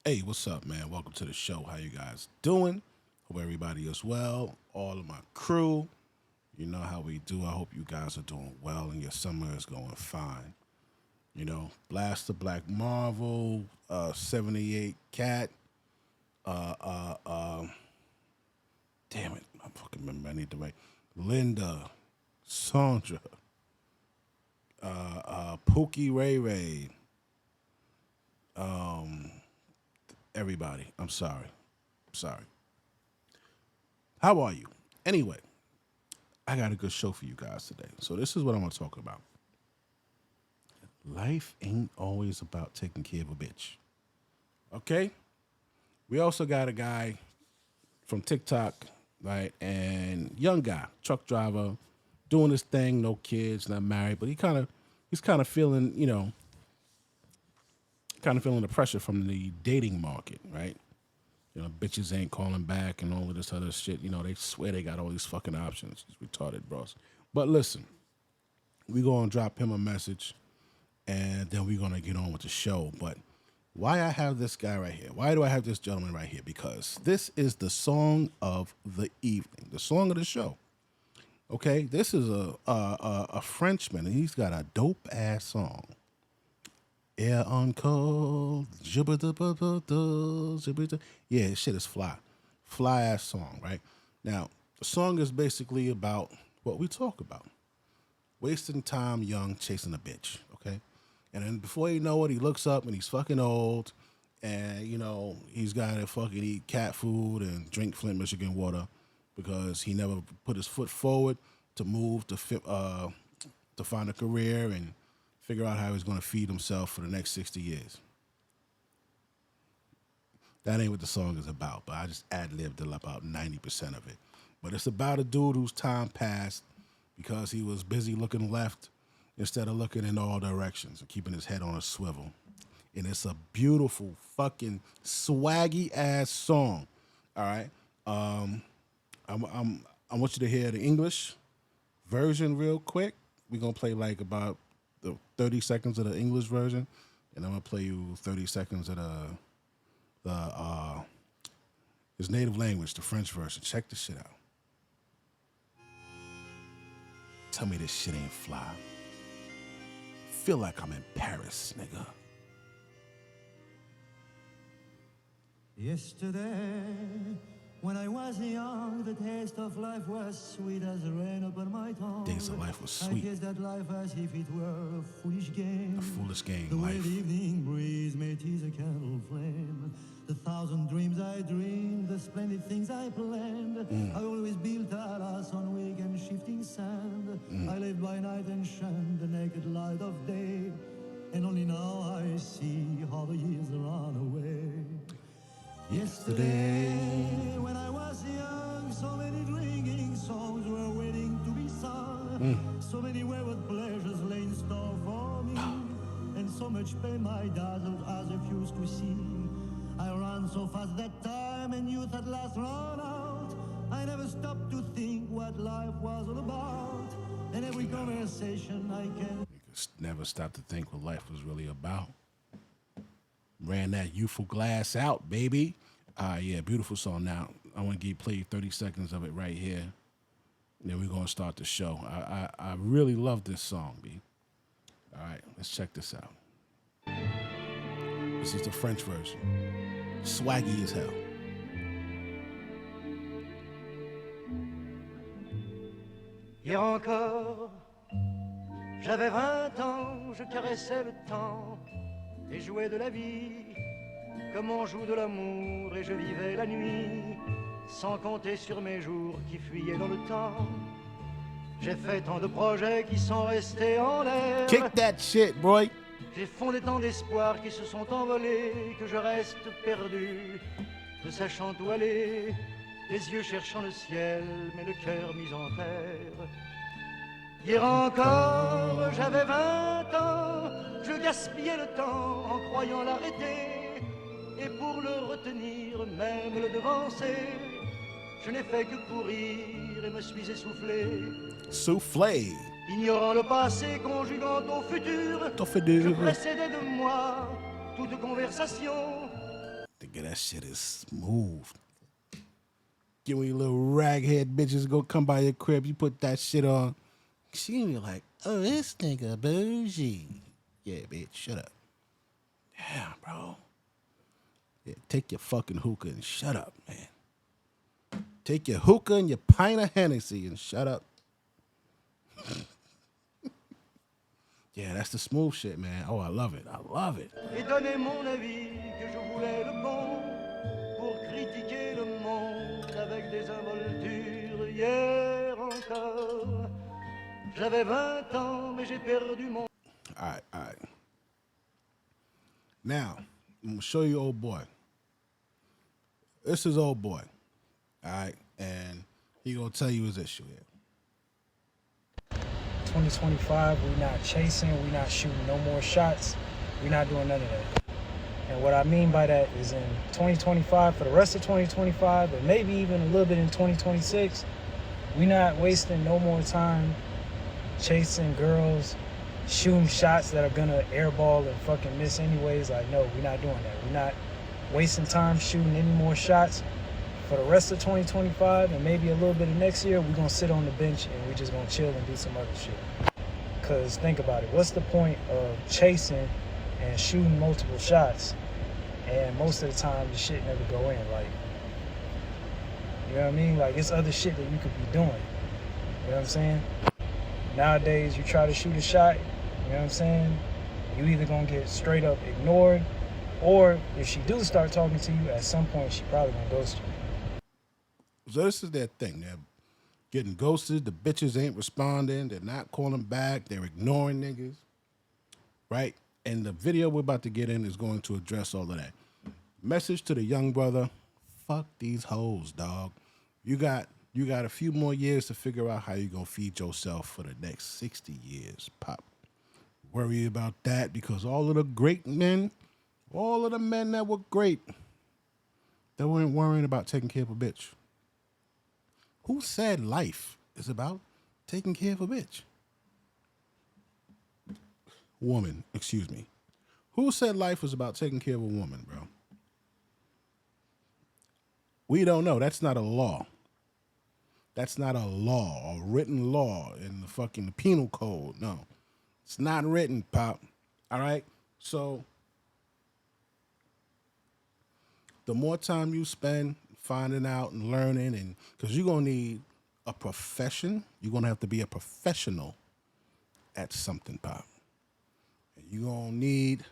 Hey, what's up, man? Welcome to the show. How you guys doing? Hope everybody is well. All of my crew, you know how we do. I hope you guys are doing well and your summer is going fine. Blast the Black Marvel, 78 Cat. Uh, uh, uh, Damn it, I fucking remember. I need to write. Linda, Sandra, Pookie Ray Ray, everybody. I'm sorry. Sorry. How are you? Anyway, I got a good show for you guys today. So this is what I'm gonna talk about. Life ain't always about taking care of a bitch. Okay? We also got a guy from TikTok, right? And young guy, truck driver, doing his thing, no kids, not married, but he's kind of feeling, kind of feeling the pressure from the dating market, right? Bitches ain't calling back and all of this other shit. They swear they got all these fucking options. It's retarded, bros. But listen, we gonna drop him a message and then we're gonna get on with the show. But why I have this guy right here? Why do I have this gentleman right here? Because this is the song of the evening, the song of the show. Okay, this is a Frenchman, and he's got a dope ass song. Yeah, uncle. Yeah, this shit is fly. Fly ass song, right? Now, the song is basically about what we talk about. Wasting time young chasing a bitch, okay? And then before you know it, he looks up and he's fucking old. And, he's got to fucking eat cat food and drink Flint, Michigan water because he never put his foot forward to move to find a career and figure out how he's going to feed himself for the next 60 years. That ain't what the song is about, but I just ad-libbed about 90% of it. But it's about a dude whose time passed because he was busy looking left instead of looking in all directions and keeping his head on a swivel. And it's a beautiful fucking swaggy ass song. All right. I want you to hear the English version real quick. We're gonna play like about the 30 seconds of the English version, and I'm gonna play you 30 seconds of the his native language, the French version. Check this shit out. Tell me this shit ain't fly. Feel like I'm in Paris, nigga. Yesterday, when I was young, the taste of life was sweet as rain upon my tongue. Days of life was I sweet. kissed that life as if it were a foolish game. A foolish game, The way life. the evening breeze may tease a candle flame. The thousand dreams I dreamed, the splendid things I planned. I always built a house on weak and shifting sand. I lived by night and shunned the naked light of day. And only now I see how the years run away. Yesterday, when I was young, so many drinking songs were waiting to be sung. So many wayward pleasures lay in store for me, and so much pain my dazzled eyes refused to see. I ran so fast that time, and youth at last ran out. I never stopped to think what life was all about, and every conversation I can. Never stopped to think what life was really about. Ran that youthful glass out, baby. Yeah, beautiful song. Now, I want to play you 30 seconds of it right here. And then we're going to start the show. I really love this song, B. All right, let's check this out. This is the French version. Swaggy as hell. Hier encore, j'avais 20 ans, je caressais le temps et jouais de la vie comme on joue de l'amour, et je vivais la nuit sans compter sur mes jours qui fuyaient dans le temps. J'ai fait tant de projets qui sont restés en l'air. Kick that shit, boy. J'ai fondé tant d'espoirs qui se sont envolés que je reste perdu, ne sachant où aller, les yeux cherchant le ciel, mais le cœur mis en terre. Hier encore, j'avais 20 ans, je gaspillais le temps en croyant l'arrêter, et pour le retenir, même le devancer, je n'ai fait que courir et me suis essoufflé. Soufflé. Ignorant le passé, conjuguant au futur, je précédais de moi toute conversation. Nigga, that shit is smooth. Get when you little raghead bitches go come by your crib, you put that shit on. She be like, oh, this nigga bougie. Yeah, bitch, shut up. Yeah, bro. Yeah, take your fucking hookah and shut up, man. Take your hookah and your pint of Hennessy and shut up. Yeah, that's the smooth shit, man. Oh, I love it. I love it. Et donner mon avis que je voulais le bon pour critiquer le monde avec des involtures. Hier encore, j'avais 20 ans, mais j'ai perdu mon... All right, all right. Now, I'm going to show you old boy. This is old boy. All right, and he going to tell you his issue here. 2025, we're not chasing, we're not shooting no more shots, we're not doing none of that. And what I mean by that is in 2025, for the rest of 2025, and maybe even a little bit in 2026, we're not wasting no more time chasing girls, shooting shots that are gonna airball and fucking miss anyways. Like, no, we're not doing that. We're not wasting time shooting any more shots. For the rest of 2025 and maybe a little bit of next year, we're gonna sit on the bench and we're just gonna chill and do some other shit. Cause think about it, what's the point of chasing and shooting multiple shots and most of the time the shit never go in? Like, you know what I mean? Like, it's other shit that you could be doing. You know what I'm saying? Nowadays, you try to shoot a shot, you know what I'm saying? You either gonna get straight up ignored, or if she do start talking to you, at some point she probably gonna ghost you. So this is their thing. They're getting ghosted. The bitches ain't responding. They're not calling back. They're ignoring niggas. Right? And the video we're about to get in is going to address all of that. Message to the young brother, fuck these hoes, dog. You got a few more years to figure out how you're going to feed yourself for the next 60 years, pop. Worry about that because all of the great men, all of the men that were great, they weren't worrying about taking care of a bitch. Who said life is about taking care of a bitch? Woman, excuse me. Who said life was about taking care of a woman, bro? We don't know. That's not a law. That's not a law, a written law in the fucking penal code. No, it's not written, pop. All right? So the more time you spend finding out and learning, and because you're going to need a profession, you're going to have to be a professional at something, pop. And you're going to need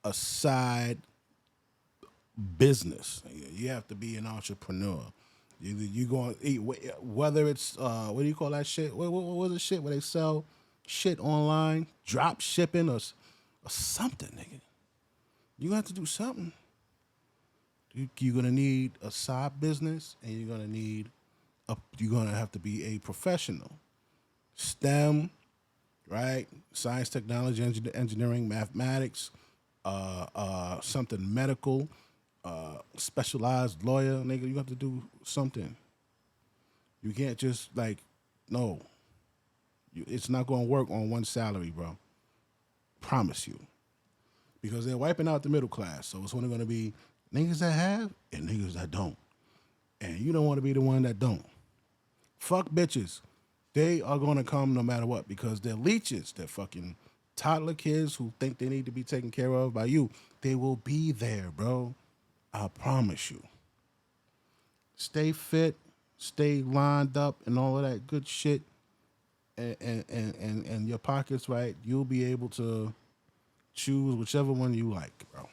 a side business. You have to be an entrepreneur. You're going to eat, whether it's, what do you call that shit? What was the shit where they sell shit online? Drop shipping or something, nigga. You're going to have to do something. You're going to need a side business, and you're going to have to be a professional. STEM, right? Science, technology, engineering, mathematics, something medical, specialized lawyer, nigga. You have to do something. You can't just no. It's not going to work on one salary, bro. Promise you. Because they're wiping out the middle class, so it's only going to be niggas that have and niggas that don't. And you don't want to be the one that don't. Fuck bitches. They are going to come no matter what because they're leeches. They're fucking toddler kids who think they need to be taken care of by you. They will be there, bro. I promise you. Stay fit, stay lined up and all of that good shit and your pockets right. You'll be able to choose whichever one you like, bro.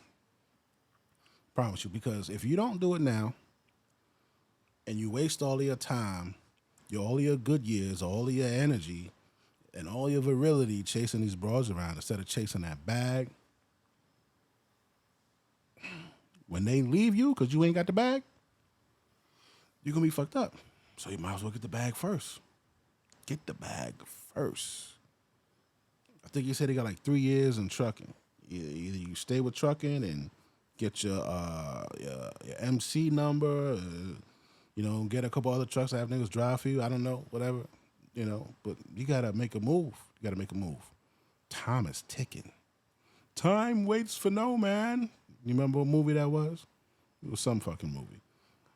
Promise you, because if you don't do it now and you waste all of your time, all of your good years, all of your energy, and all your virility chasing these broads around instead of chasing that bag, when they leave you because you ain't got the bag, you're going to be fucked up. So you might as well get the bag first. Get the bag first. I think you said he got like 3 years in trucking. Either you stay with trucking and get your MC number, get a couple other trucks that have niggas drive for you. I don't know, whatever, but you got to make a move. You got to make a move. Time is ticking. Time waits for no man. You remember what movie that was? It was some fucking movie.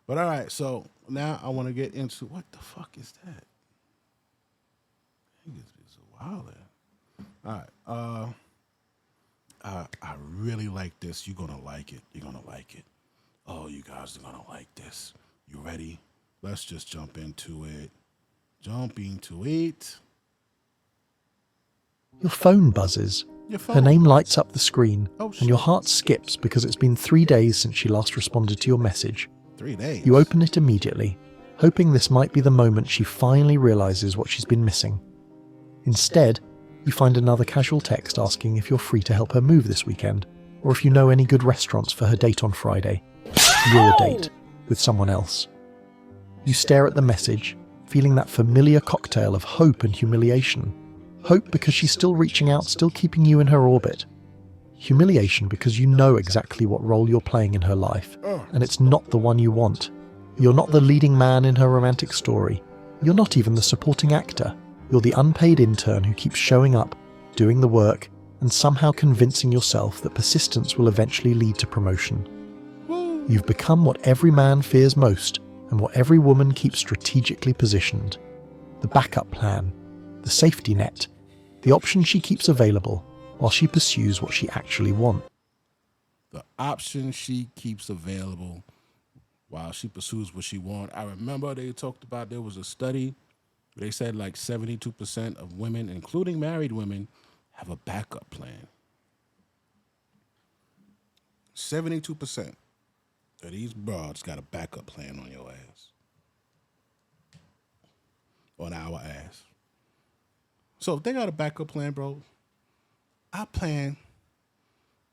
But all right, so now I want to get into what the fuck is that? It's a while there. All right. I really like this. You're gonna like it. You're gonna like it. Oh, you guys are gonna like this. You ready? Let's just jump into it. Your phone buzzes. Your Her phone. name lights up the screen, Oh, and shit. your heart skips because it's been 3 days since she last responded to your message. 3 days. You open it immediately, hoping this might be the moment she finally realizes what she's been missing. Instead, you find another casual text asking if you're free to help her move this weekend, or if you know any good restaurants for her date on Friday. Your date, with someone else. You stare at the message, feeling that familiar cocktail of hope and humiliation. Hope because she's still reaching out, still keeping you in her orbit. Humiliation because you know exactly what role you're playing in her life, and it's not the one you want. You're not the leading man in her romantic story. You're not even the supporting actor. You're the unpaid intern who keeps showing up, doing the work, and somehow convincing yourself that persistence will eventually lead to promotion. You've become what every man fears most, and what every woman keeps strategically positioned. The backup plan, the safety net, the option she keeps available while she pursues what she actually wants. The option she keeps available while she pursues what she wants. I remember they talked about, there was a study, they said like 72% of women, including married women, have a backup plan. 72% of these broads got a backup plan on your ass. On our ass. So if they got a backup plan, bro, our plan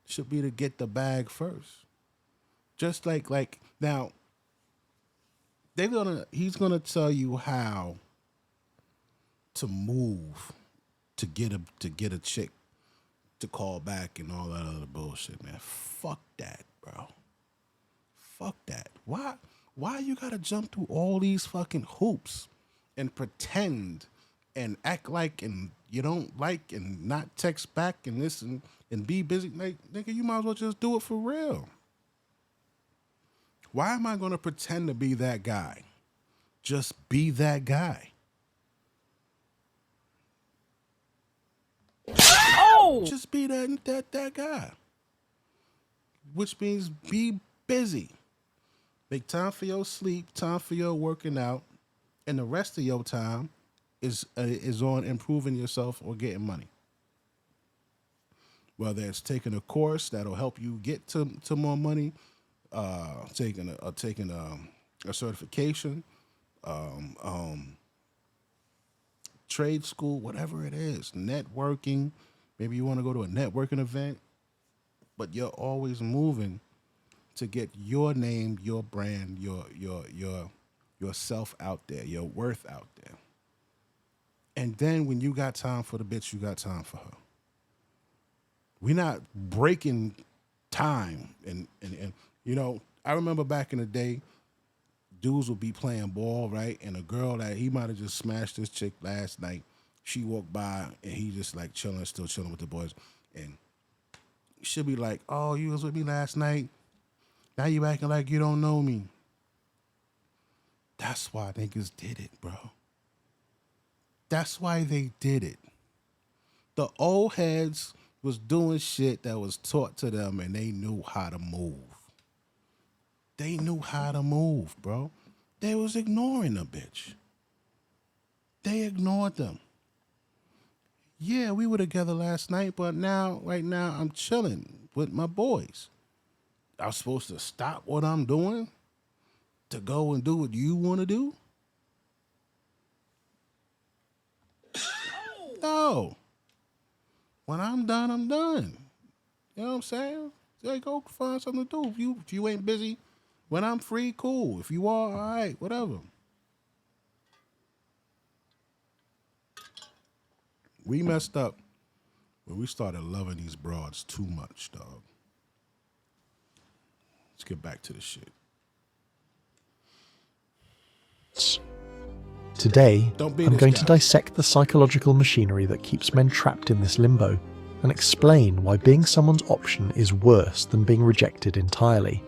should be to get the bag first. Just like now, he's gonna tell you how to move to get a chick to call back and all that other bullshit, man. Fuck that, bro. Fuck that. Why you gotta jump through all these fucking hoops and pretend and act like and you don't like and not text back and this and be busy? Like, nigga, you might as well just do it for real. Why am I gonna pretend to be that guy? Just be that guy. Oh! Just be that guy. Which means be busy. Make time for your sleep, time for your working out, and the rest of your time is on improving yourself or getting money. Whether it's taking a course that'll help you get to more money, taking a certification, trade school, whatever it is, networking. Maybe you want to go to a networking event, but you're always moving to get your name, your brand, yourself out there, your worth out there. And then when you got time for the bitch, you got time for her. We're not breaking time. And you know, I remember back in the day, dudes would be playing ball, right? And a girl that he might have just smashed this chick last night, she walked by and he just like still chilling with the boys. And she'll be like, oh, you was with me last night? Now you acting like you don't know me. That's why niggas did it, bro. That's why they did it. The old heads was doing shit that was taught to them and they knew how to move. They knew how to move, bro. They was ignoring the bitch. They ignored them. Yeah, we were together last night, but right now, I'm chilling with my boys. I was supposed to stop what I'm doing to go and do what you want to do? No. When I'm done, I'm done. You know what I'm saying? Say, go find something to do. If you ain't busy, when I'm free, cool. If you are, all right, whatever. We messed up when we started loving these broads too much, dog. Let's get back to the shit. Today, Don't be I'm this going guy. to dissect the psychological machinery that keeps men trapped in this limbo and explain why being someone's option is worse than being rejected entirely.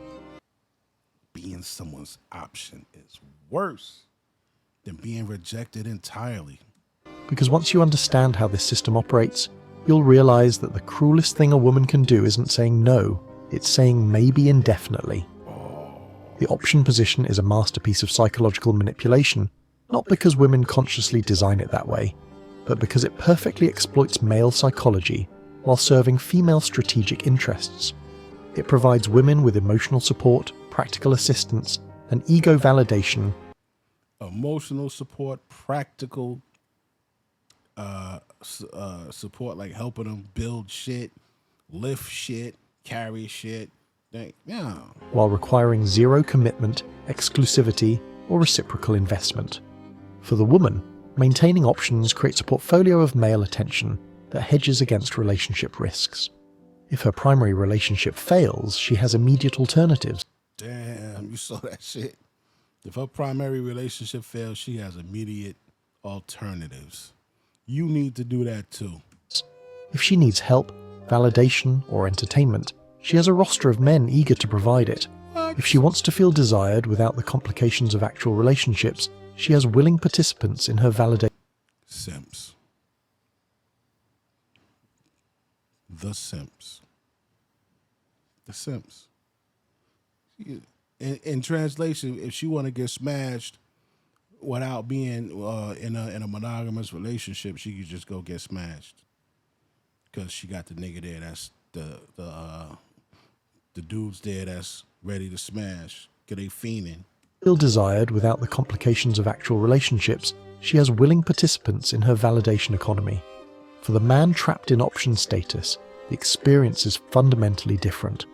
being someone's option is worse than being rejected entirely. Because once you understand how this system operates, you'll realize that the cruelest thing a woman can do isn't saying no, it's saying maybe indefinitely. The option position is a masterpiece of psychological manipulation, not because women consciously design it that way, but because it perfectly exploits male psychology while serving female strategic interests. It provides women with emotional support, practical assistance, and ego validation. Emotional support, practical support, like helping them build shit, lift shit, carry shit. Yeah. While requiring zero commitment, exclusivity, or reciprocal investment. For the woman, maintaining options creates a portfolio of male attention that hedges against relationship risks. If her primary relationship fails, she has immediate alternatives. Damn, you saw that shit. If her primary relationship fails, she has immediate alternatives. You need to do that too. If she needs help, validation, or entertainment, she has a roster of men eager to provide it. If she wants to feel desired without the complications of actual relationships, she has willing participants in her validation. Simps. The simps. The simps. In translation, if she want to get smashed without being in a monogamous relationship, she could just go get smashed because she got the nigga there. That's the dudes there that's ready to smash. Cause they fiending. Feel desired without the complications of actual relationships, she has willing participants in her validation economy. For the man trapped in option status, the experience is fundamentally different.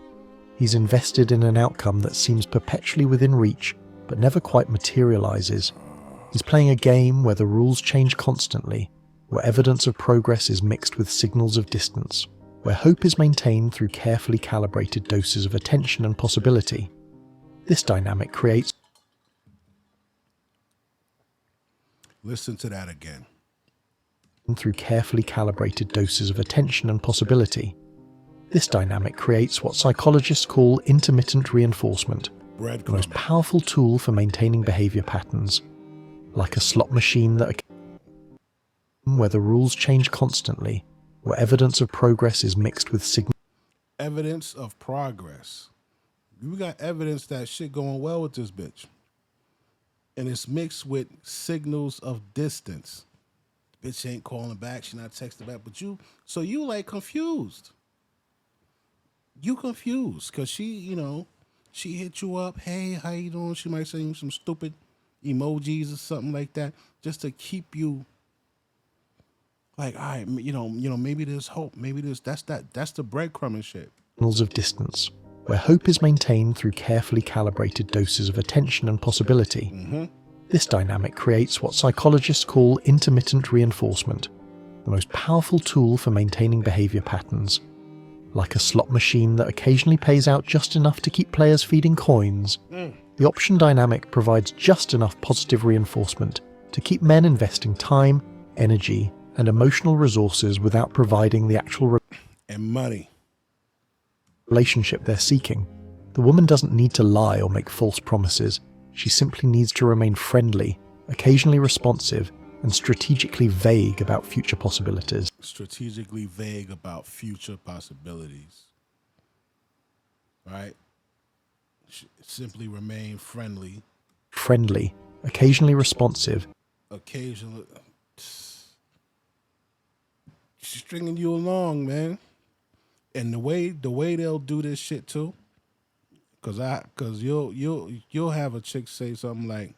He's invested in an outcome that seems perpetually within reach, but never quite materializes. He's playing a game where the rules change constantly, where evidence of progress is mixed with signals of distance, where hope is maintained through carefully calibrated doses of attention and possibility. This dynamic creates... Listen to that again. Through carefully calibrated doses of attention and possibility. This dynamic creates what psychologists call intermittent reinforcement, the most powerful tool for maintaining behavior patterns. Like a slot machine where the rules change constantly, where evidence of progress is mixed with signals. Evidence of progress. We got evidence that shit going well with this bitch. And it's mixed with signals of distance. Bitch ain't calling back, she not texting back, but you like confused. You confused, cause she hit you up, hey, how you doing? She might send you some stupid emojis or something like that, just to keep you like, all right, maybe there's hope, maybe that's the breadcrumbing shit. Signals of distance, where hope is maintained through carefully calibrated doses of attention and possibility. Mm-hmm. This dynamic creates what psychologists call intermittent reinforcement, the most powerful tool for maintaining behavior patterns. Like a slot machine that occasionally pays out just enough to keep players feeding coins, the option dynamic provides just enough positive reinforcement to keep men investing time, energy, and emotional resources without providing the actual and money relationship they're seeking. The woman doesn't need to lie or make false promises. She simply needs to remain friendly, occasionally responsive, and strategically vague about future possibilities. Strategically vague about future possibilities. Right? Simply remain friendly. Friendly, occasionally responsive. Occasionally. She's stringing you along, man. And the way they'll do this shit too, cause you'll have a chick say something like,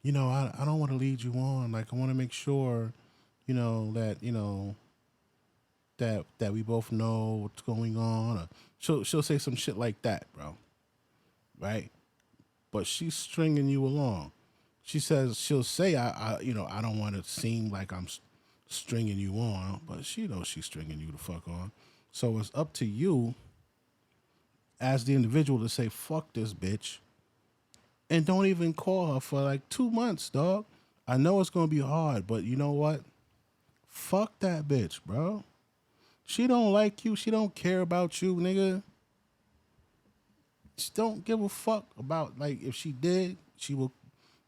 I don't want to lead you on. Like, I want to make sure, that we both know what's going on. Or she'll say some shit like that, bro. Right? But she's stringing you along. She'll say, I don't want to seem like I'm stringing you on, but she knows she's stringing you the fuck on. So it's up to you as the individual to say, fuck this bitch. And don't even call her for like 2 months, dog. I know it's going to be hard, but you know what? Fuck that bitch, bro. She don't like you. She don't care about you, nigga. She don't give a fuck about, like, if she did, she will.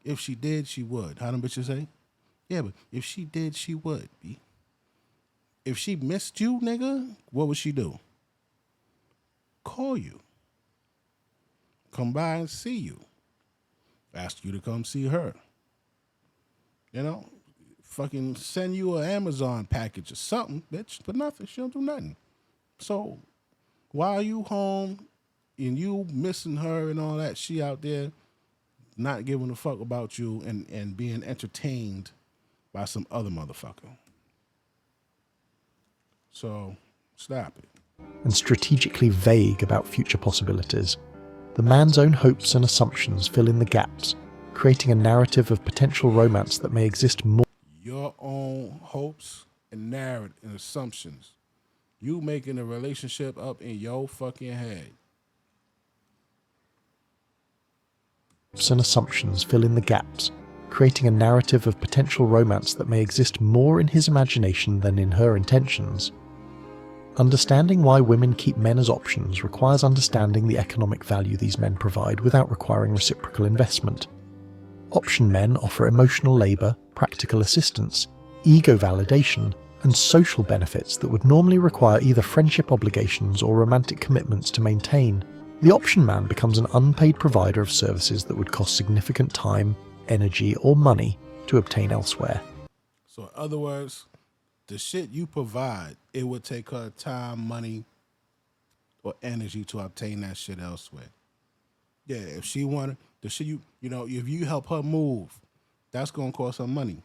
If she did, she would. How them bitches say? Yeah, but if she did, she would. B. If she missed you, nigga, what would she do? Call you. Come by and see you. Ask you to come see her. You know? Fucking send you an Amazon package or something, bitch. But nothing. She don't do nothing. So while you home and you missing her and all that, she out there not giving a fuck about you and being entertained by some other motherfucker. So stop it. And strategically vague about future possibilities. The man's own hopes and assumptions fill in the gaps, creating a narrative of potential romance that may exist more. Your own hopes and narrative and assumptions. You making a relationship up in your fucking head. And assumptions fill in the gaps, creating a narrative of potential romance that may exist more in his imagination than in her intentions. Understanding why women keep men as options requires understanding the economic value these men provide without requiring reciprocal investment. Option men offer emotional labour, practical assistance, ego validation, and social benefits that would normally require either friendship obligations or romantic commitments to maintain. The option man becomes an unpaid provider of services that would cost significant time, energy, or money to obtain elsewhere. So in other words, the shit you provide, it would take her time, money, or energy to obtain that shit elsewhere. Yeah, if she wanted the shit you know, if you help her move, that's gonna cost her money.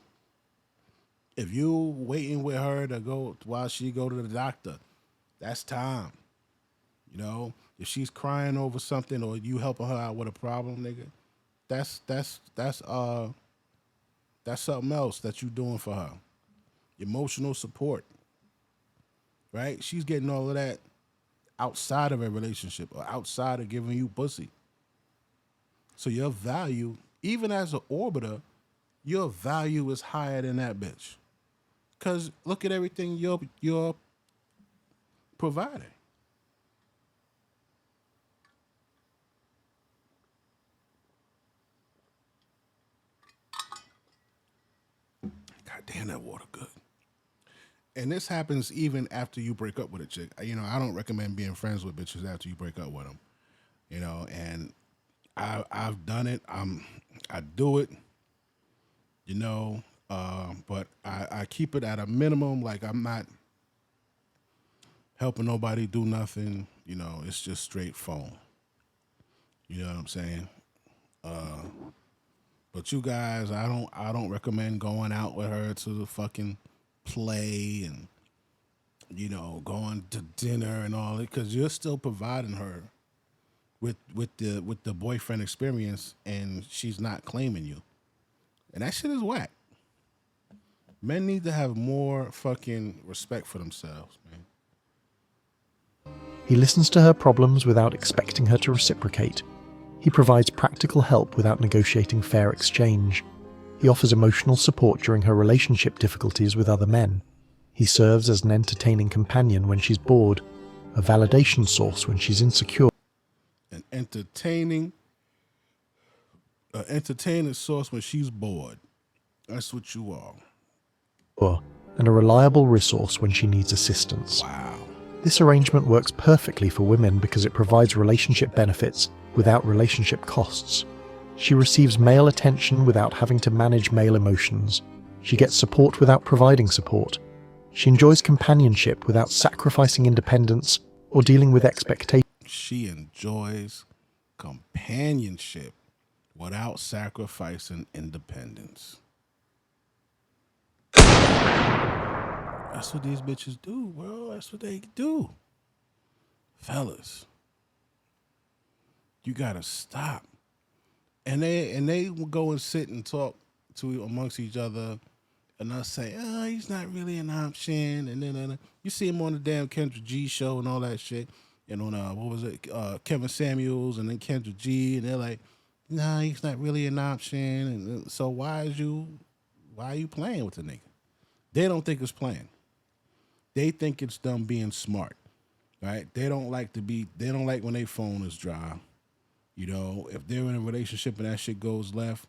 If you waiting with her to go while she go to the doctor, that's time. You know, if she's crying over something or you helping her out with a problem, nigga, that's something else that you doing for her. Emotional support, right? She's getting all of that outside of a relationship or outside of giving you pussy. So your value, even as an orbiter, your value is higher than that bitch. Because look at everything you're providing. God damn, that water good. And this happens even after you break up with a chick. You know, I don't recommend being friends with bitches after you break up with them. You know, and I've done it. I do it. You know, but I keep it at a minimum. Like, I'm not helping nobody do nothing. You know, it's just straight phone. You know what I'm saying? But you guys, I don't recommend going out with her to the fucking play and, you know, going to dinner and all that, because you're still providing her with the boyfriend experience, and she's not claiming you, and that shit is whack. Men need to have more fucking respect for themselves, man. He listens to her problems without expecting her to reciprocate. He provides practical help without negotiating fair exchange. He offers emotional support during her relationship difficulties with other men. He serves as an entertaining companion when she's bored, a validation source when she's insecure. An entertaining source when she's bored. That's what you are. And a reliable resource when she needs assistance. Wow. This arrangement works perfectly for women because it provides relationship benefits without relationship costs. She receives male attention without having to manage male emotions. She gets support without providing support. She enjoys companionship without sacrificing independence or dealing with expectations. She enjoys companionship without sacrificing independence. That's what these bitches do, bro. That's what they do. Fellas, you gotta stop. And they will go and sit and talk to amongst each other, and they'll say, "Oh, he's not really an option." And then you see him on the damn Kendra G show and all that shit, and on what was it, Kevin Samuels, and then Kendra G, and they're like, "Nah, he's not really an option." And so why are you playing with the nigga? They don't think it's playing. They think it's them being smart, right? They don't like when their phone is dry. You know, if they're in a relationship and that shit goes left,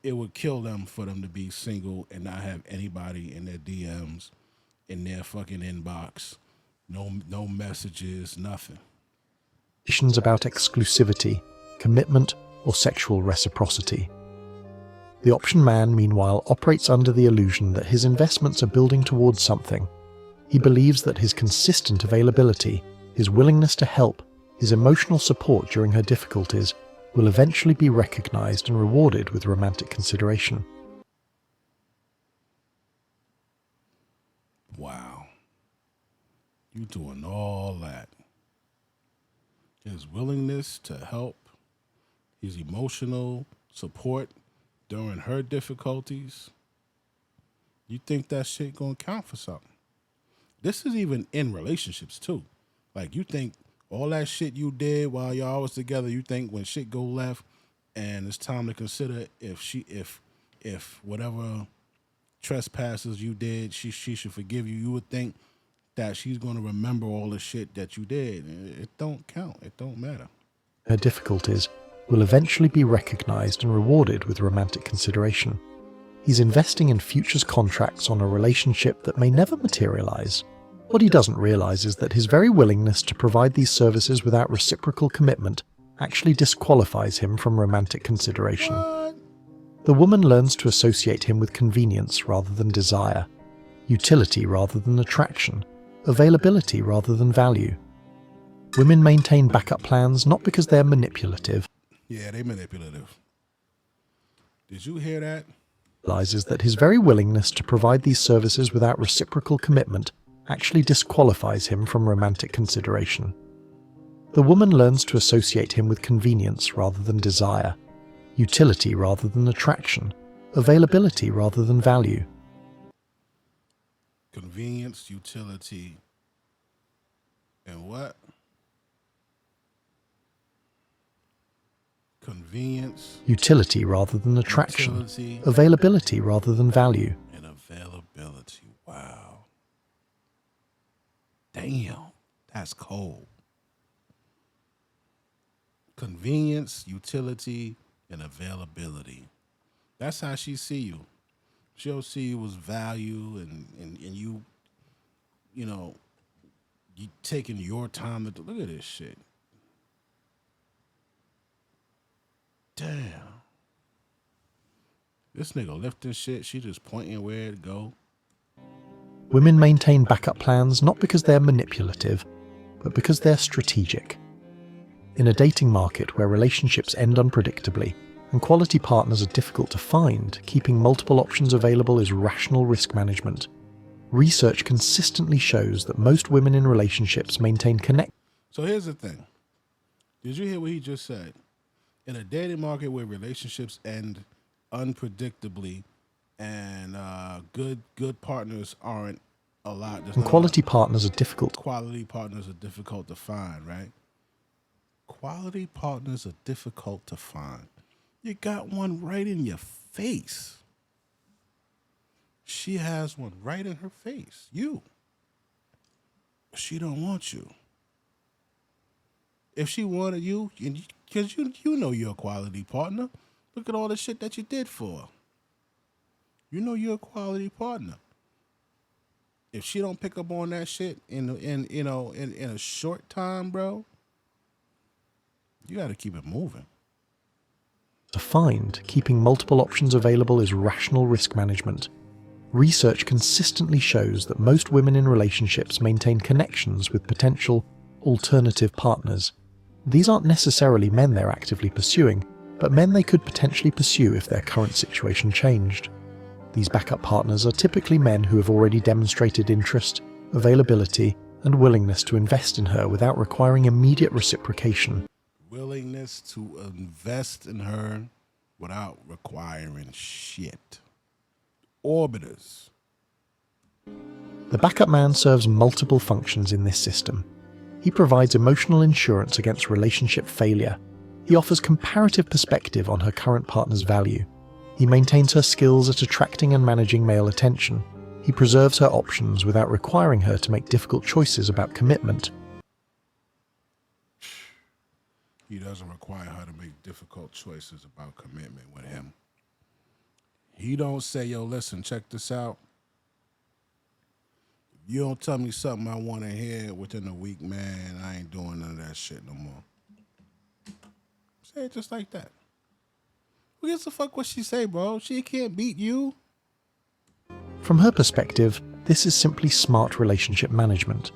it would kill them for them to be single and not have anybody in their DMs, in their fucking inbox, no messages, nothing. Conditions about exclusivity, commitment, or sexual reciprocity. The option man, meanwhile, operates under the illusion that his investments are building towards something. He believes that his consistent availability, his willingness to help, his emotional support during her difficulties will eventually be recognized and rewarded with romantic consideration. Wow. You doing all that. His willingness to help, his emotional support during her difficulties. You think that shit gonna count for something? This is even in relationships too. Like, you think all that shit you did while y'all was together, you think when shit go left and it's time to consider if whatever trespasses you did, she should forgive you, you would think that she's going to remember all the shit that you did. It don't count. It don't matter. Her difficulties will eventually be recognized and rewarded with romantic consideration. He's investing in futures contracts on a relationship that may never materialize. What he doesn't realize is that his very willingness to provide these services without reciprocal commitment actually disqualifies him from romantic consideration. What? The woman learns to associate him with convenience rather than desire, utility rather than attraction, availability rather than value. Women maintain backup plans not because they're manipulative. Yeah, they manipulative. Did you hear that? Realizes that his very willingness to provide these services without reciprocal commitment actually disqualifies him from romantic consideration. The woman learns to associate him with convenience rather than desire, utility rather than attraction, availability rather than value. Convenience, utility, and what? Convenience, Utility rather than attraction, utility, availability rather than value. and availability. Wow. Damn, that's cold. Convenience, utility, and availability. That's how she see you. She'll see you as value and you know, you taking your time to look at this shit. Damn. This nigga lifting shit, she just pointing where to go. Women maintain backup plans not because they're manipulative, but because they're strategic. In a dating market where relationships end unpredictably and quality partners are difficult to find, keeping multiple options available is rational risk management. Research consistently shows that most women in relationships maintain connection. So here's the thing. Did you hear what he just said? In a dating market where relationships end unpredictably and good partners aren't a lot. And quality partners are difficult. Quality partners are difficult to find, right? Quality partners are difficult to find. You got one right in your face. She has one right in her face. You. She don't want you. If she wanted you, because you know you're a quality partner. Look at all the shit that you did for her. You know you're a quality partner. If she don't pick up on that shit in a short time, bro, you got to keep it moving. To find, keeping multiple options available is rational risk management. Research consistently shows that most women in relationships maintain connections with potential alternative partners. These aren't necessarily men they're actively pursuing, but men they could potentially pursue if their current situation changed. These backup partners are typically men who have already demonstrated interest, availability, and willingness to invest in her without requiring immediate reciprocation. Willingness to invest in her without requiring shit. Orbiters. The backup man serves multiple functions in this system. He provides emotional insurance against relationship failure. He offers comparative perspective on her current partner's value. He maintains her skills at attracting and managing male attention. He preserves her options without requiring her to make difficult choices about commitment. He doesn't require her to make difficult choices about commitment with him. He don't say, yo, listen, check this out. If you don't tell me something I want to hear within a week, man, I ain't doing none of that shit no more. Say it just like that. Who gives a fuck what she say, bro? She can't beat you. From her perspective, this is simply smart relationship management.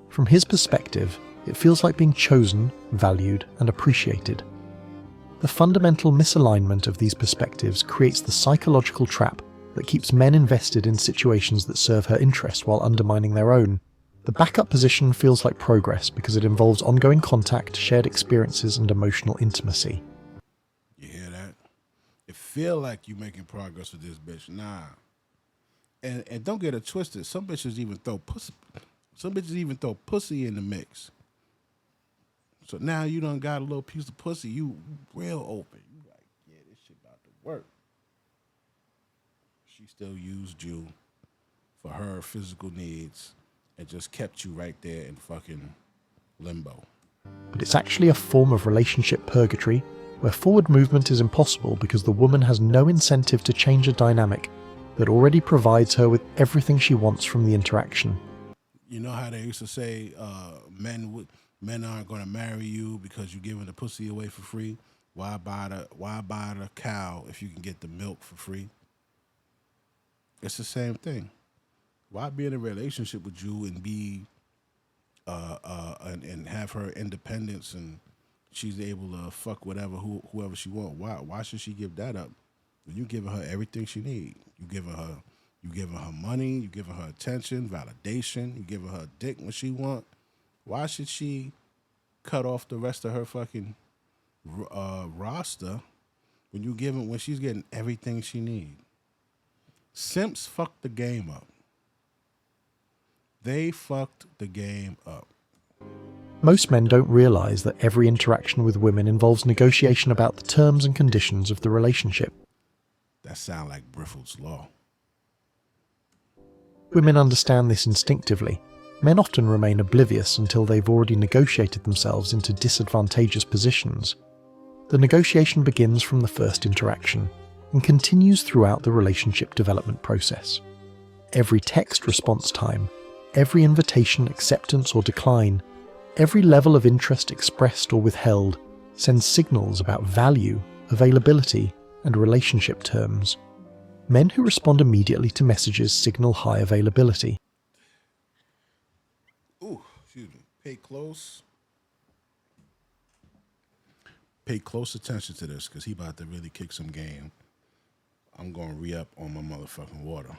From his perspective, it feels like being chosen, valued, and appreciated. The fundamental misalignment of these perspectives creates the psychological trap that keeps men invested in situations that serve her interest while undermining their own. The backup position feels like progress because it involves ongoing contact, shared experiences, and emotional intimacy. You hear that? It feel like you making progress with this bitch. Nah. And don't get it twisted. Some bitches even throw pussy in the mix. So now you done got a little piece of pussy, you real open. You like, yeah, this shit about to work. She still used you for her physical needs and just kept you right there in fucking limbo. But it's actually a form of relationship purgatory where forward movement is impossible because the woman has no incentive to change a dynamic that already provides her with everything she wants from the interaction. You know how they used to say men aren't going to marry you because you're giving the pussy away for free? Why buy the cow if you can get the milk for free? It's the same thing. Why be in a relationship with you and be and have her independence and she's able to fuck whoever she want? Why should she give that up? When you giving her everything she need, you giving her money, you giving her attention, validation, you giving her dick when she want. Why should she cut off the rest of her fucking roster when she's getting everything she need? Simps fucked the game up. They fucked the game up. Most men don't realize that every interaction with women involves negotiation about the terms and conditions of the relationship. That sound like Briffel's Law. Women understand this instinctively. Men often remain oblivious until they've already negotiated themselves into disadvantageous positions. The negotiation begins from the first interaction and continues throughout the relationship development process. Every text response time, every invitation acceptance or decline, every level of interest expressed or withheld sends signals about value, availability, and relationship terms. Men who respond immediately to messages signal high availability. Ooh, excuse me. Pay close attention to this because he about to really kick some game. I'm going to re-up on my motherfucking water.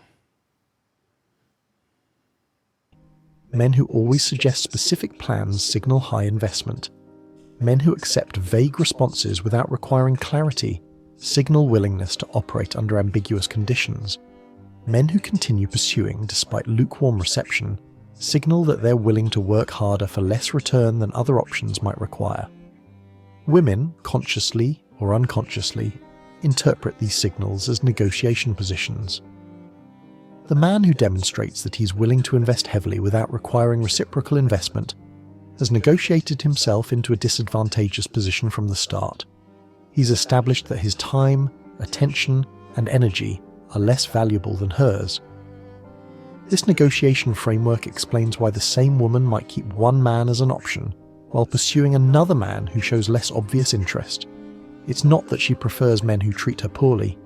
Men who always suggest specific plans signal high investment. Men who accept vague responses without requiring clarity signal willingness to operate under ambiguous conditions. Men who continue pursuing despite lukewarm reception signal that they're willing to work harder for less return than other options might require. Women, consciously or unconsciously, interpret these signals as negotiation positions. The man who demonstrates that he's willing to invest heavily without requiring reciprocal investment has negotiated himself into a disadvantageous position from the start. He's established that his time, attention, and energy are less valuable than hers. This negotiation framework explains why the same woman might keep one man as an option while pursuing another man who shows less obvious interest. It's not that she prefers men who treat her poorly,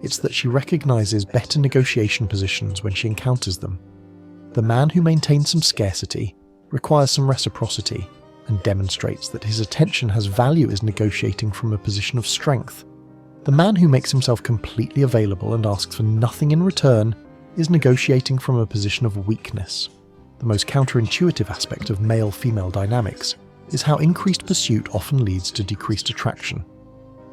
it's that she recognizes better negotiation positions when she encounters them. The man who maintains some scarcity requires some reciprocity and demonstrates that his attention has value is negotiating from a position of strength. The man who makes himself completely available and asks for nothing in return is negotiating from a position of weakness. The most counterintuitive aspect of male-female dynamics is how increased pursuit often leads to decreased attraction.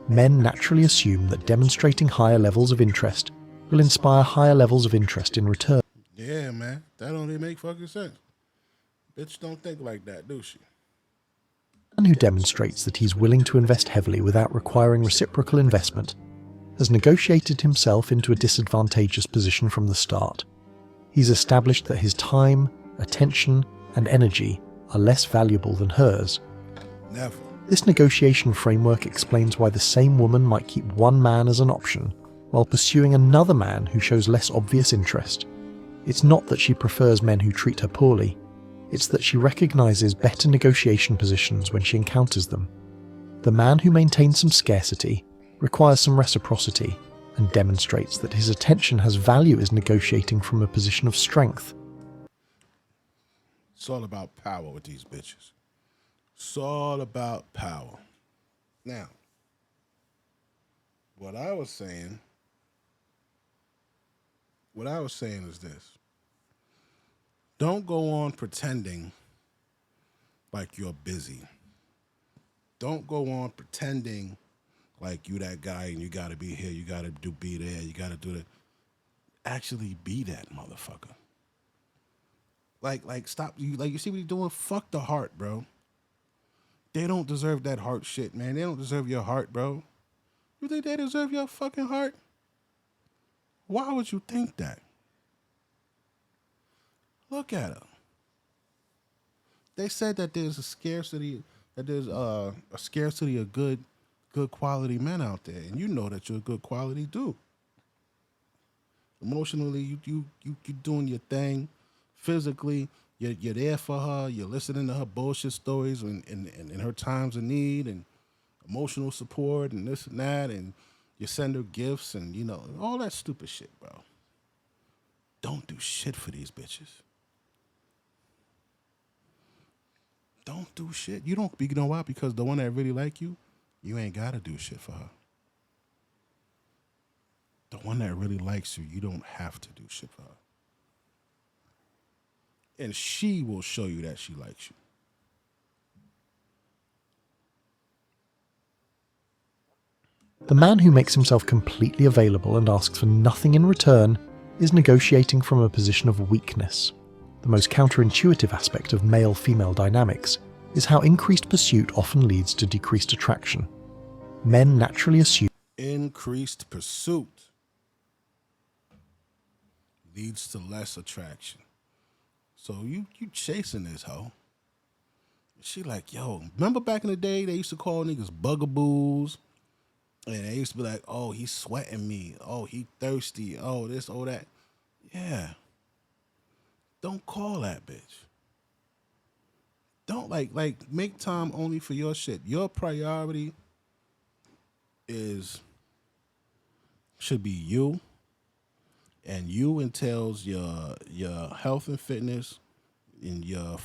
Men naturally assume that demonstrating higher levels of interest will inspire higher levels of interest in return. Yeah, man. That don't even make fucking sense. Bitch don't think like that, do she? Man who demonstrates that he's willing to invest heavily without requiring reciprocal investment has negotiated himself into a disadvantageous position from the start. He's established that his time, attention, and energy are less valuable than hers. Never. This negotiation framework explains why the same woman might keep one man as an option, while pursuing another man who shows less obvious interest. It's not that she prefers men who treat her poorly, it's that she recognises better negotiation positions when she encounters them. The man who maintains some scarcity requires some reciprocity, and demonstrates that his attention has value as negotiating from a position of strength. It's all about power with these bitches. It's all about power. Now, what I was saying is this. Don't go on pretending like you're busy. Don't go on pretending like you that guy and you gotta be here, you gotta be there, you gotta do that. Actually be that motherfucker. Like stop you see what you're doing? Fuck the heart, bro. They don't deserve that heart shit, man. They don't deserve your heart, bro. You think they deserve your fucking heart? Why would you think that? Look at her. They said that there's a scarcity of good quality men out there, and you know that you're a good quality dude. Emotionally, you doing your thing. Physically, you're there for her. You're listening to her bullshit stories in her times of need and emotional support and this and that, and you send her gifts and all that stupid shit, bro. Don't do shit for these bitches. Don't do shit. You know why? Because the one that really like you, you ain't gotta do shit for her. The one that really likes you, you don't have to do shit for her. And she will show you that she likes you. The man who makes himself completely available and asks for nothing in return is negotiating from a position of weakness. The most counterintuitive aspect of male-female dynamics is how increased pursuit often leads to decreased attraction. Men naturally assume increased pursuit leads to less attraction. So you chasing this hoe. She like, yo, remember back in the day they used to call niggas bugaboos? And they used to be like, oh, he's sweating me. Oh, he thirsty. Oh, this, oh, that. Yeah. Don't call that bitch. Don't like make time only for your shit. Your priority should be you. And you entails your health and fitness and your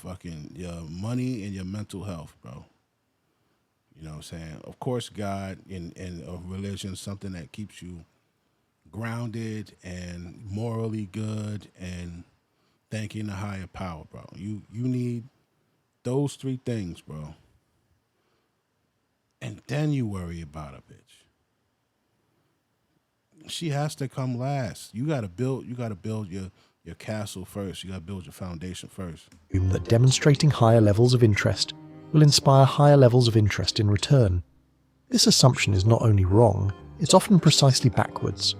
money and your mental health, bro. You know what I'm saying? Of course, God and a religion is something that keeps you grounded and morally good and thanking the higher power, bro. You need those three things, bro. And then you worry about a bitch. She has to come last. You gotta build your castle first. You gotta build your foundation first. that demonstrating higher levels of interest will inspire higher levels of interest in return. This assumption is not only wrong, it's often precisely backwards.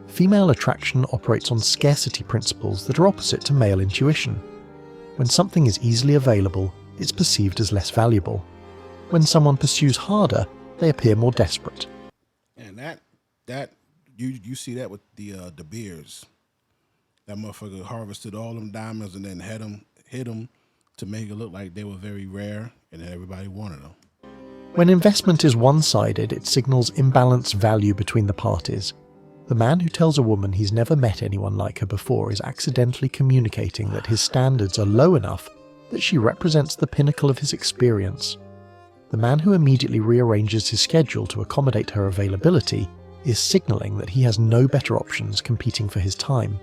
Female attraction operates on scarcity principles that are opposite to male intuition. When something is easily available, it's perceived as less valuable. When someone pursues harder, they appear more desperate. And that you see that with the De Beers. That motherfucker harvested all them diamonds and then hit them to make it look like they were very rare, and everybody wanted them. When investment is one-sided, it signals imbalanced value between the parties. The man who tells a woman he's never met anyone like her before is accidentally communicating that his standards are low enough that she represents the pinnacle of his experience. The man who immediately rearranges his schedule to accommodate her availability is signaling that he has no better options competing for his time.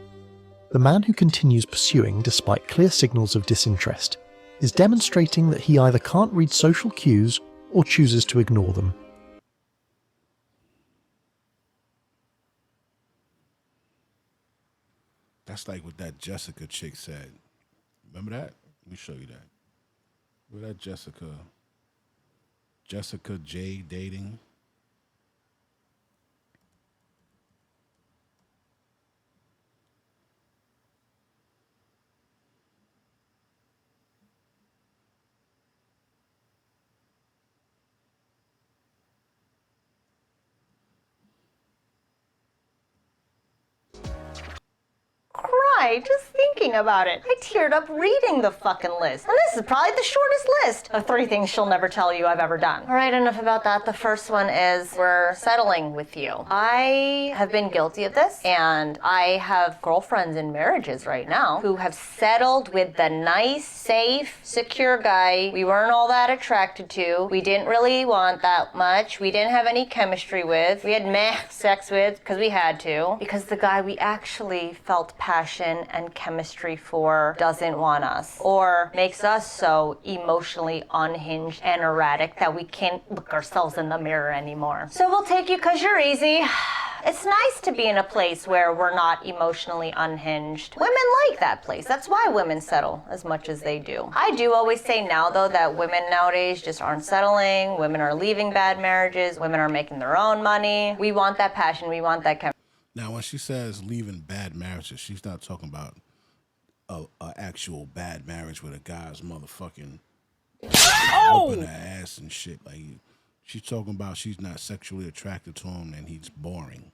The man who continues pursuing despite clear signals of disinterest is demonstrating that he either can't read social cues or chooses to ignore them. That's like what that Jessica chick said. Remember that? Let me show you that. Where that Jessica J dating. cry just thinking about it. I teared up reading the fucking list. And this is probably the shortest list of 3 things she'll never tell you I've ever done. All right, enough about that. The first one is we're settling with you. I have been guilty of this, and I have girlfriends in marriages right now who have settled with the nice, safe, secure guy we weren't all that attracted to. We didn't really want that much. We didn't have any chemistry with. We had meh sex with because we had to. Because the guy we actually felt passion and chemistry for doesn't want us, or makes us so emotionally unhinged and erratic that we can't look ourselves in the mirror anymore. So we'll take you because you're easy. It's nice to be in a place where we're not emotionally unhinged. Women like that place. That's why women settle as much as they do. I do always say now, though, that women nowadays just aren't settling. Women are leaving bad marriages. Women are making their own money. We want that passion. We want that chemistry. Now, when she says leaving bad marriages, she's not talking about a actual bad marriage with a guy's motherfucking open her ass and shit. Like, she's talking about she's not sexually attracted to him and he's boring.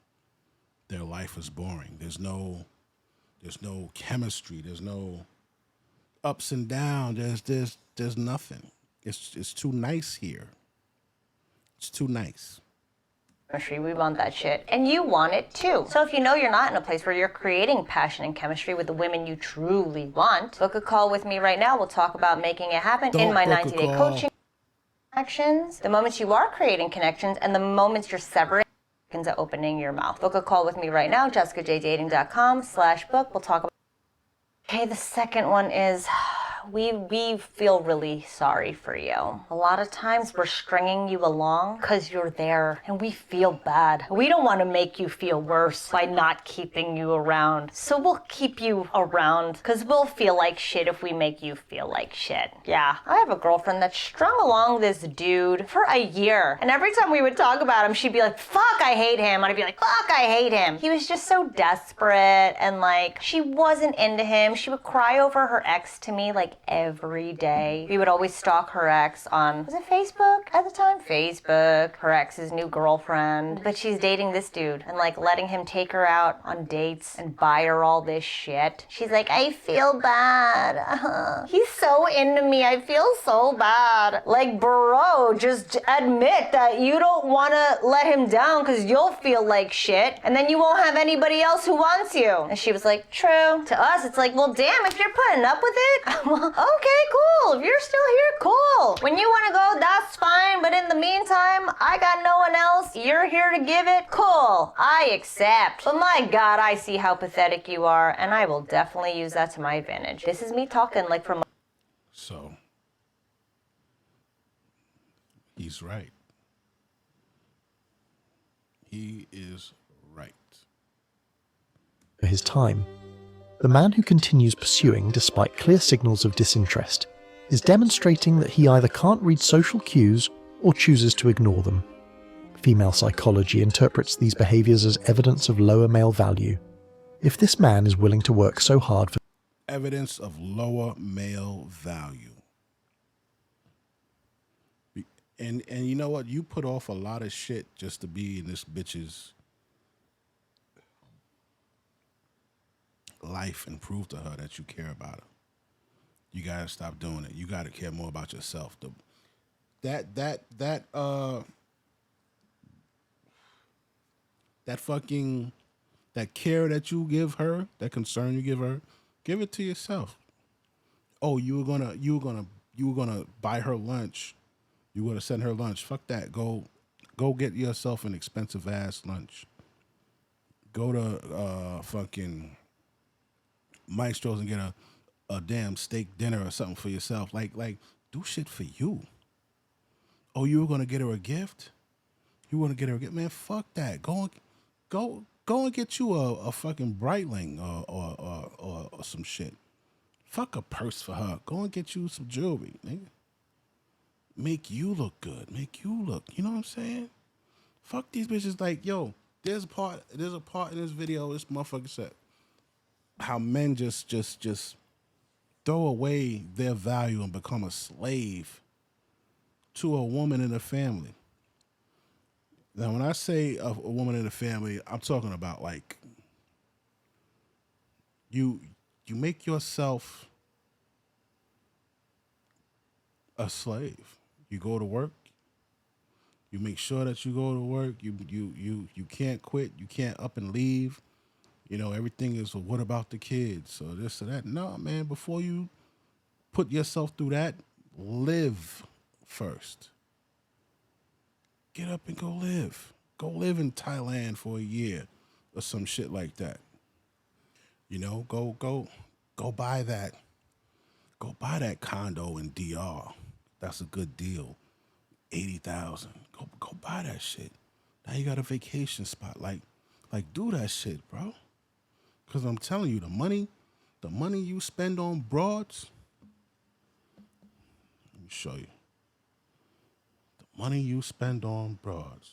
Their life is boring. There's no chemistry. There's no ups and downs. There's nothing. It's too nice here. It's too nice. We want that shit. And you want it too. So if you know you're not in a place where you're creating passion and chemistry with the women you truly want, book a call with me right now. We'll talk about making it happen in my 90-day coaching. Connections, the moments you are creating connections, and the moments you're severing connections at opening your mouth. Book a call with me right now, jessicajdating.com/book. We'll talk about. Okay, the second one is we feel really sorry for you. A lot of times we're stringing you along because you're there and we feel bad. We don't want to make you feel worse by not keeping you around. So we'll keep you around because we'll feel like shit if we make you feel like shit. Yeah, I have a girlfriend that strung along this dude for a year. And every time we would talk about him, she'd be like, fuck, I hate him. And I'd be like, fuck, I hate him. He was just so desperate and like, she wasn't into him. She would cry over her ex to me like every day. We would always stalk her ex on, was it Facebook at the time? Facebook, her ex's new girlfriend. But she's dating this dude and like letting him take her out on dates and buy her all this shit. She's like, I feel bad. He's so into me. I feel so bad. Like, bro, just admit that you don't want to let him down because you'll feel like shit and then you won't have anybody else who wants you. And she was like, true. To us, it's like, well, damn, if you're putting up with it, well, okay, cool. If you're still here, cool. When you want to go, that's fine. But in the meantime, I got no one else. You're here to give it. Cool. I accept. But my God, I see how pathetic you are. And I will definitely use that to my advantage. This is me talking like from... So, he's right. He is right. For his time, the man who continues pursuing despite clear signals of disinterest is demonstrating that he either can't read social cues or chooses to ignore them. Female psychology interprets these behaviors as evidence of lower male value. If this man is willing to work so hard for Evidence of lower male value. And you know what? You put off a lot of shit just to be in this bitch's life and prove to her that you care about her. You gotta stop doing it. You gotta care more about yourself. That care that you give her, that concern you give her, give it to yourself. Oh, you were gonna buy her lunch. You were gonna send her lunch. Fuck that. Go get yourself an expensive ass lunch. Go to fucking Maestro's and get a damn steak dinner or something for yourself. Like do shit for you. Oh, you were gonna get her a gift? You want to get her a gift? Man, fuck that. Go and get you a fucking Breitling or some shit. Fuck a purse for her. Go and get you some jewelry, nigga. Make you look good. Make you look. You know what I'm saying? Fuck these bitches. Like, yo, there's a part in this video. This motherfucker said how men just throw away their value and become a slave to a woman in a family. Now, when I say a woman in the family, I'm talking about like you make yourself a slave. You go to work. You make sure that you go to work. You can't quit. You can't up and leave. Everything is, well, what about the kids? Or this or that. No, man, before you put yourself through that, live first. Get up and go live. Go live in Thailand for a year or some shit like that. Go buy that. Go buy that condo in DR. That's a good deal. 80,000. Go buy that shit. Now you got a vacation spot. Like do that shit, bro. Cause I'm telling you, the money you spend on broads. Let me show you. The money you spend on broads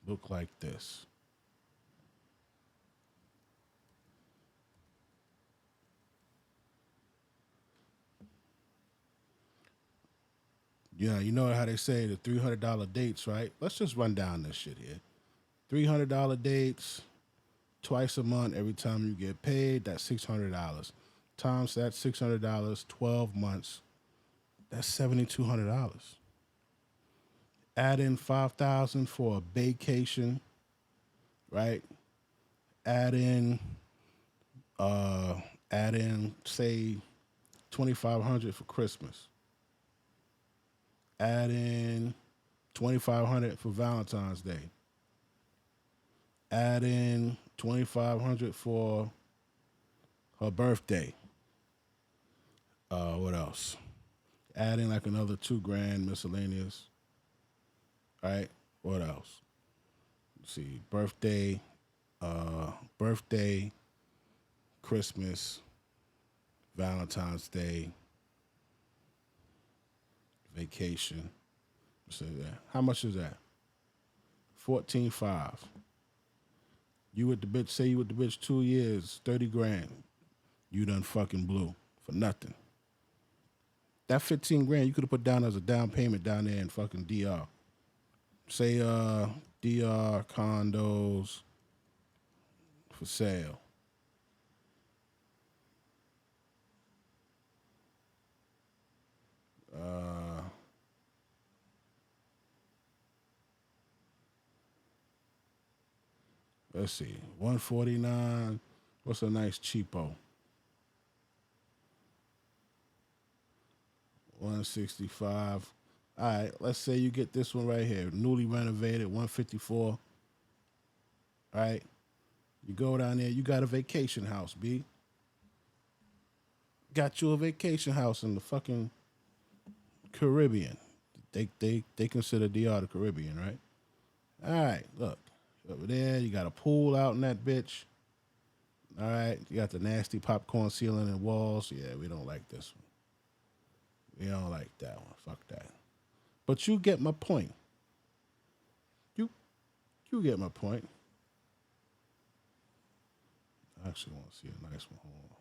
look like this. Yeah, you know how they say the $300 dates, right? Let's just run down this shit here. $300 dates, twice a month, every time you get paid, that's $600. Times that $600, 12 months, that's $7,200. Add in $5,000 for a vacation, right? Add in say $2,500 for Christmas. Add in $2,500 for Valentine's Day. Add in $2,500 for her birthday. What else? Add in like another $2,000 miscellaneous. All right. What else? Let's see. Birthday, Christmas, Valentine's Day, vacation. So that. How much is that? $14,500. You with the bitch, say you with the bitch 2 years, $30,000. You done fucking blew for nothing. That $15,000 you could have put down as a down payment down there in fucking DR. Say DR condos for sale. Let's see, 149. What's a nice cheapo? 165. All right, let's say you get this one right here, newly renovated, 154. All right, you go down there, you got a vacation house, B. Got you a vacation house in the fucking Caribbean. They consider DR the Caribbean, right? All right, look. Over there, you got a pool out in that bitch. All right, you got the nasty popcorn ceiling and walls. Yeah, we don't like this one. We don't like that one. Fuck that. But you get my point. You get my point. I actually want to see a nice one. Hold on.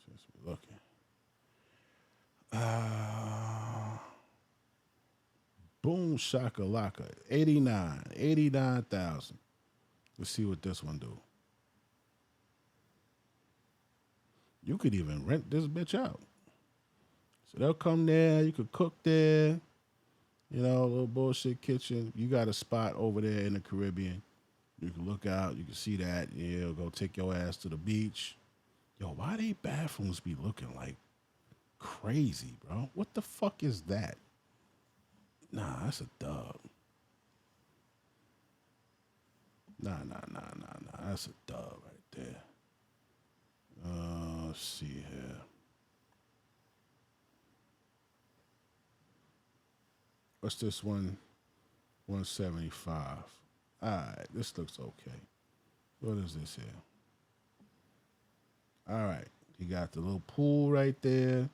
Since we're looking. Boom shakalaka. 89,000. Let's see what this one do. You could even rent this bitch out. So they'll come there, you could cook there, a little bullshit kitchen. You got a spot over there in the Caribbean. You can look out, you can see that. Yeah, go take your ass to the beach. Yo, why they bathrooms be looking like crazy, bro? What the fuck is that? Nah, that's a dub. Nah. That's a dub right there. Let's see here. What's this one? 175. All right, this looks okay. What is this here? All right, you got the little pool right there.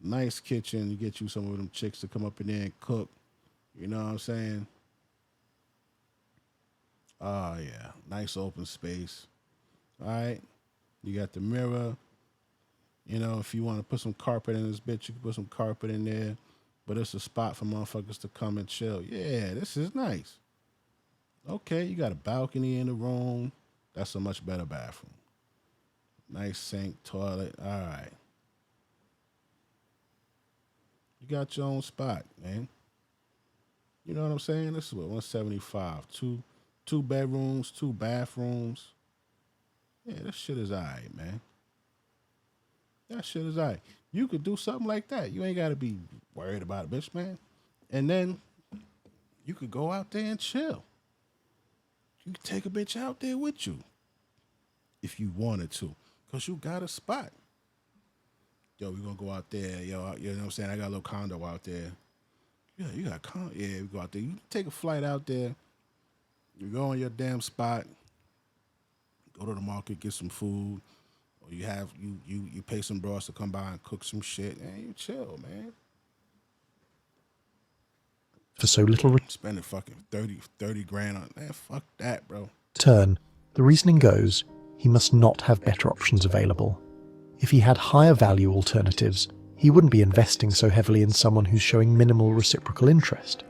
Nice kitchen. You get you some of them chicks to come up in there and cook. You know what I'm saying? Oh, yeah. Nice open space. All right. You got the mirror. If you want to put some carpet in this bitch, you can put some carpet in there. But it's a spot for motherfuckers to come and chill. Yeah, this is nice. Okay, you got a balcony in the room. That's a much better bathroom. Nice sink, toilet. All right. You got your own spot, man. You know what I'm saying? This is what, 175. Two bedrooms, 2 bathrooms. Yeah, this shit is all right, man. That shit is all right. You could do something like that. You ain't got to be worried about it, bitch, man. And then you could go out there and chill. You could take a bitch out there with you if you wanted to, because you got a spot. Yo, we're going to go out there. Yo, you know what I'm saying? I got a little condo out there. Yeah, you got a condo. Yeah, we go out there. You take a flight out there. You go on your damn spot. Go to the market, get some food. Or you have, you pay some bros to come by and cook some shit. And you chill, man. For so little Spending fucking 30 grand on, man, fuck that, bro. return, the reasoning goes, he must not have better options available. If he had higher value alternatives, he wouldn't be investing so heavily in someone who's showing minimal reciprocal interest.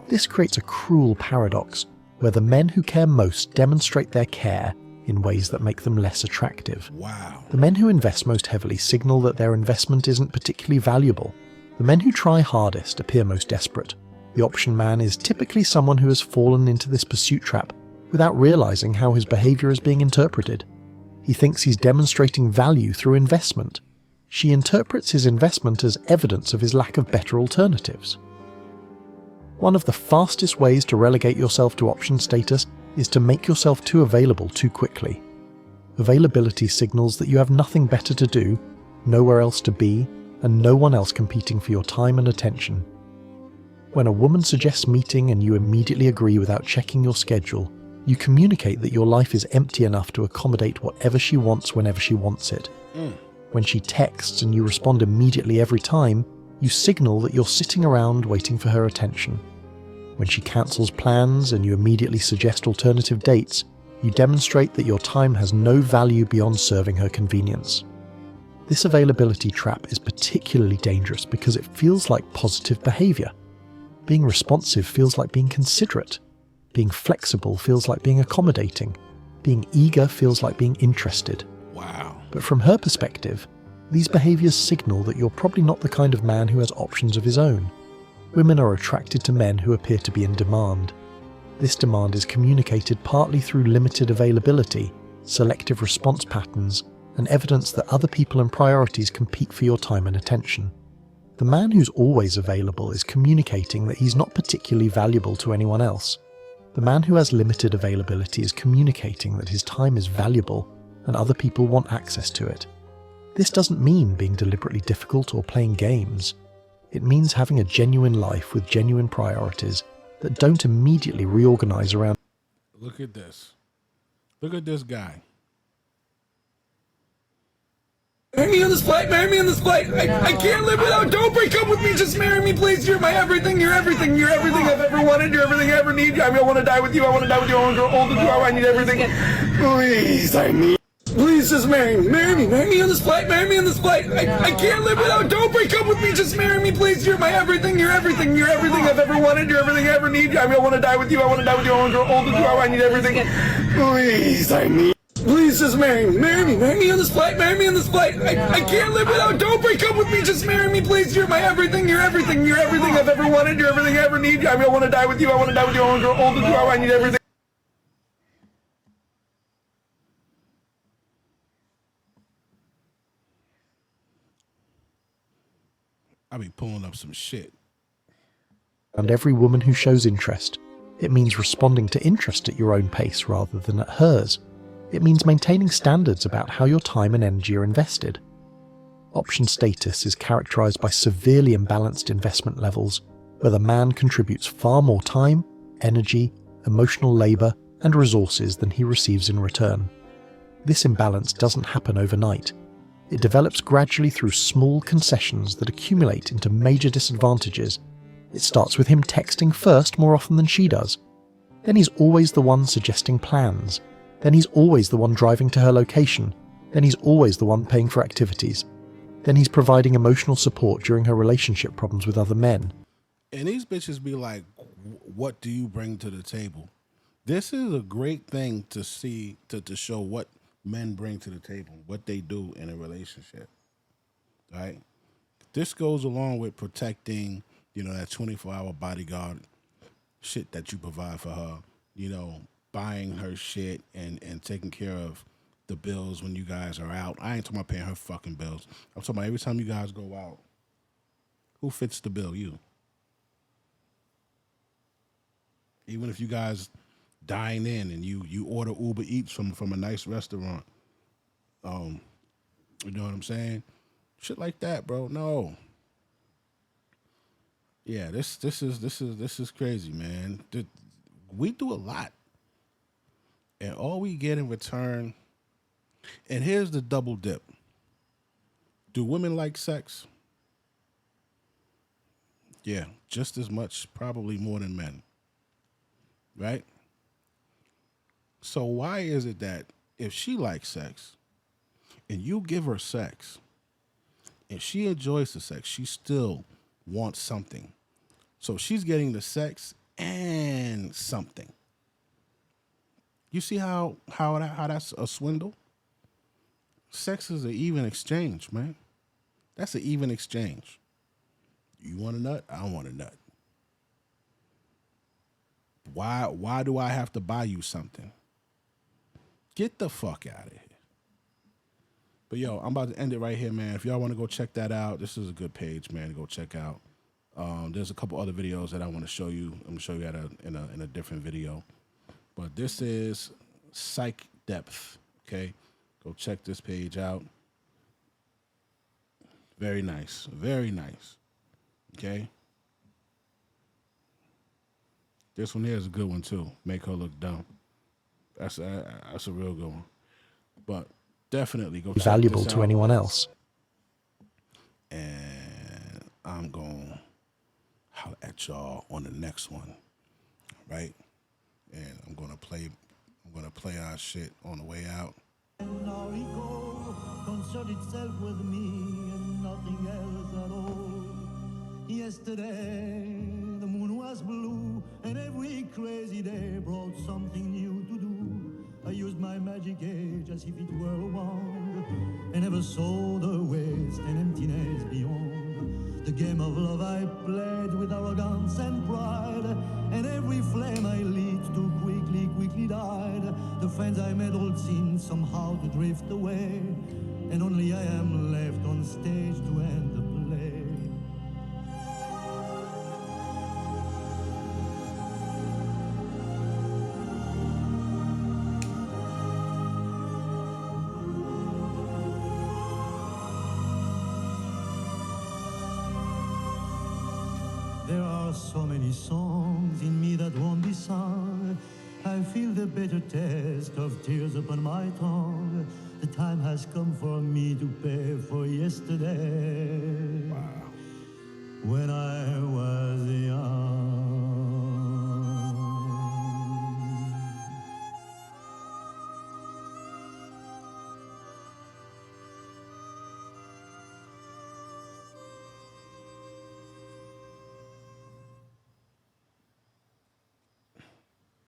This creates a cruel paradox, where the men who care most demonstrate their care in ways that make them less attractive. Wow. The men who invest most heavily signal that their investment isn't particularly valuable. The men who try hardest appear most desperate. The option man is typically someone who has fallen into this pursuit trap without realizing how his behavior is being interpreted. He thinks he's demonstrating value through investment. She interprets his investment as evidence of his lack of better alternatives. One of the fastest ways to relegate yourself to option status is to make yourself too available too quickly. Availability signals that you have nothing better to do, nowhere else to be, and no one else competing for your time and attention. When a woman suggests meeting and you immediately agree without checking your schedule, you communicate that your life is empty enough to accommodate whatever she wants whenever she wants it. When she texts and you respond immediately every time, you signal that you're sitting around waiting for her attention. When she cancels plans and you immediately suggest alternative dates, you demonstrate that your time has no value beyond serving her convenience. This availability trap is particularly dangerous because it feels like positive behavior. Being responsive feels like being considerate. Being flexible feels like being accommodating. Being eager feels like being interested. Wow. But from her perspective, these behaviors signal that you're probably not the kind of man who has options of his own. Women are attracted to men who appear to be in demand. This demand is communicated partly through limited availability, selective response patterns, and evidence that other people and priorities compete for your time and attention. The man who's always available is communicating that he's not particularly valuable to anyone else. The man who has limited availability is communicating that his time is valuable and other people want access to it. This doesn't mean being deliberately difficult or playing games. It means having a genuine life with genuine priorities that don't immediately reorganize around. Look at this. Look at this guy. Marry me on this flight, marry me on this flight. I can't live without, don't break up with me, just marry me, please. You're my everything, you're everything I've ever wanted, you're everything I ever need. I want to die with you, I want to die with you, I want to grow old with you, I need everything. Please, please just marry me on this flight, marry me on this flight. I can't live without, don't break up with me, just marry me, please. You're my everything, you're everything I've ever wanted, you're everything I ever need. I want to die with you, I want to die with you, I want to grow old with you, I need everything. Please just marry me on this flight, marry me on this flight. I can't live without, don't break up with me, just marry me, please. You're my everything, you're everything I've ever wanted, you're everything I ever need. I want to die with you, I want to die with you, I want to grow old with you, I need everything. I be pulling up some shit. And every woman who shows interest. It means responding to interest at your own pace rather than at hers. It means maintaining standards about how your time and energy are invested. Option status is characterized by severely imbalanced investment levels, where the man contributes far more time, energy, emotional labor, and resources than he receives in return. This imbalance doesn't happen overnight. It develops gradually through small concessions that accumulate into major disadvantages. It starts with him texting first more often than she does. Then he's always the one suggesting plans. Then he's always the one driving to her location. Then he's always the one paying for activities. Then he's providing emotional support during her relationship problems with other men. And these bitches be like, what do you bring to the table? This is a great thing to see, to show what men bring to the table, what they do in a relationship. Right? This goes along with protecting, that 24-hour bodyguard shit that you provide for her, buying her shit and taking care of the bills when you guys are out. I ain't talking about paying her fucking bills. I'm talking about every time you guys go out, who fits the bill? You. Even if you guys dine in and you order Uber Eats from a nice restaurant, you know what I'm saying? Shit like that, bro. No. Yeah, this is crazy, man. We do a lot, and all we get in return. And here's the double dip. Do women like sex? Yeah, just as much, probably more than men. Right? So why is it that if she likes sex and you give her sex and she enjoys the sex, she still wants something. So she's getting the sex and something. You see how that's a swindle? Sex is an even exchange, man. That's an even exchange. You want a nut? I want a nut. Why do I have to buy you something? Get the fuck out of here. But yo, I'm about to end it right here, man. If y'all want to go check that out, this is a good page, man, to go check out. There's a couple other videos that I want to show you. I'm gonna show you that in a different video. But this is Psych Depth. Okay, go check this page out. Very nice, very nice. Okay. This one here is a good one too. Make her look dumb. That's a real good one. But definitely go check valuable this to out. anyone else. And I'm going to holler at y'all on the next one. All right? And I'm going to play our shit on the way out. And now he go, concerned itself with me and nothing else at all. Yesterday, the moon was blue, and every crazy day brought something new to do. I used my magic age as if it were a wand, and never saw the waste and emptiness beyond. The game of love I played with arrogance and pride, and every flame I lit too quickly died. The friends I made all seemed somehow to drift away, and only I am left on stage to end the play. There are so many songs in me that won't be sung. I feel the bitter taste of tears upon my tongue. The time has come for me to pay for yesterday. Wow. When I was young.